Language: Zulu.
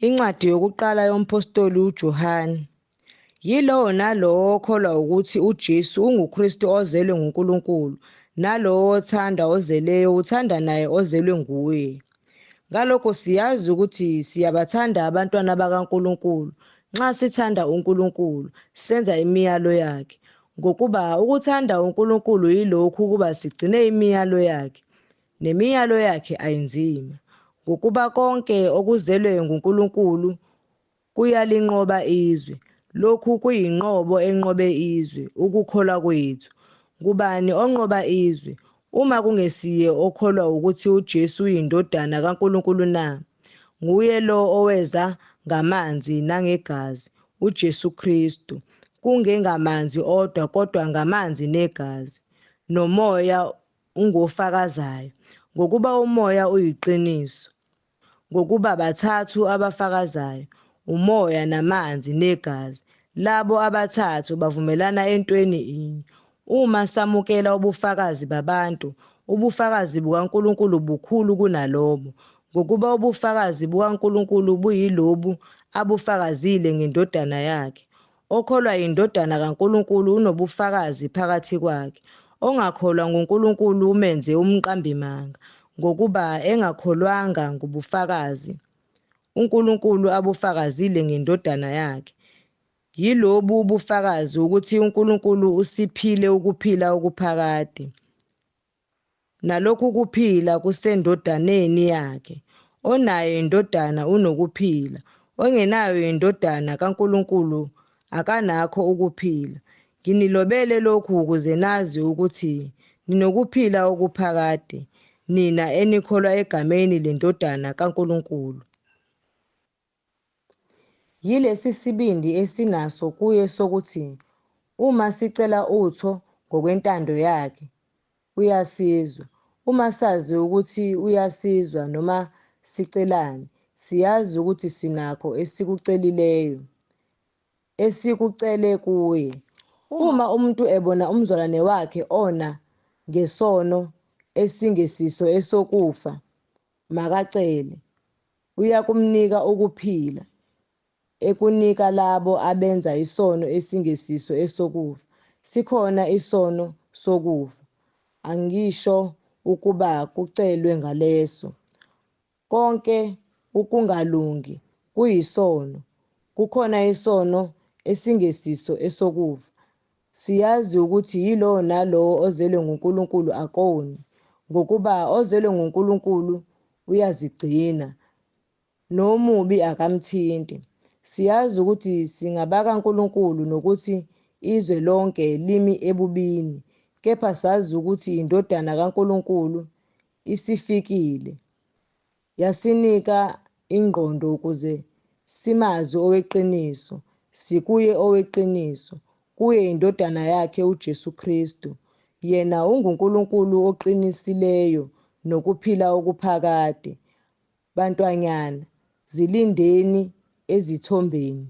Incwadi yokuqala yomphostoli uJohane. Yilowo nalowo okholwa ukuthi uJesu unguKristu ozelwe nguNkulunkulu, nalowo othanda ozeleyo uthanda naye ozelwe nguye. Ngalokho siyazi ukuthi siyabathanda abantwana bakaNkulunkulu nxa sithanda uNkulunkulu, senza imiyalo yakhe. Ngokuba ukuthanda uNkulunkulu yilokhu ukuba sigcine imiyalo yakhe, nemiyalo yakhe ayinzima. Ngokuba konke okuzelwe nguNkulunkulu kuyalinqoba izwe. Lokhu kuyinqobo enqobe izwe, ukukholwa kwethu. Ngubani onqoba izwe? Uma kungesiye okholwa ukuthi uJesu uyindodana kaNkulunkulu na? Nguye lo oweza ngamanzi nangegazi, uJesu Kristu, kungengamanzi odwa kodwa ngamanzi negazi. Nomoya ungofakazayo, ngokuba umoya uyiqiniso. Ngokuba bathathu abafakazayo, umoya namanzi negazi. Labo abathathu bavumelana entweni inye. Uma samukela ubufakazi babantu, ubufakazi bukaNkulunkulu bukhulu kunalobo, ngokuba ubufakazi bukaNkulunkulu buyilobu abufakazile ngendodana yakhe. Okholwa yindodana kaNkulunkulu unobufakazi phakathi kwakhe. Ongakholwa nguNkulunkulu umenze umqambimanga, ngokuba engakholwanga ngobufakazi uNkulunkulu abufakazile ngendodana yakhe. Yilobu ubufakazi ukuthi uNkulunkulu usiphile ukuphila okuphakade. Nalokhu kuphila kusendodaneni yakhe. Onayo indodana unokuphila. Ongenayo indodana kaNkulunkulu akanakho ukuphila. Nginilobele lokhu ukuze nazi ukuthi ninokuphila okuphakade, nina enikholwa egameni lendodana kaNkulunkulu. Yilesi sibindi esinaso kuye sokuthi uma sicela utho ngokwentando yakhe, uyasizwa. Uma sazi ukuthi uyasizwa noma sicelani, siyazi ukuthi sinakho esikucelileyo, esikucele kuye. Uma umuntu ebona umzalwane wakhe ona ngesono esingesiso esokufa, makacele. Uyakumnika ukuphila, ekunika labo abenza isono esingesiso esokufa. Sikhona isono sokufa, angisho ukuba kucelwe ngaleso. Konke ukungalungi kuyisono. Kukhona isono esingesiso esokufa. Siyazi ukuthi yilowo nalowo ozelwe nguNkulunkulu akoni, ngokuba ozelwe nguNkulunkulu uyazigcina, nomubi akamthinti. Siyazi ukuthi singabakaNkulunkulu nokuthi izwe lonke limi ebubini, kepha sazi ukuthi indodana kaNkulunkulu isifikile, yasinika ingqondo ukuze simazi oweqiniso, sikuye oweqiniso, kuye indodana yakhe uJesu Kristu. Yena unguNkulunkulu oqinisileyo nokuphila okuphakade. Bantwanyana, zilindeni ezithombeni.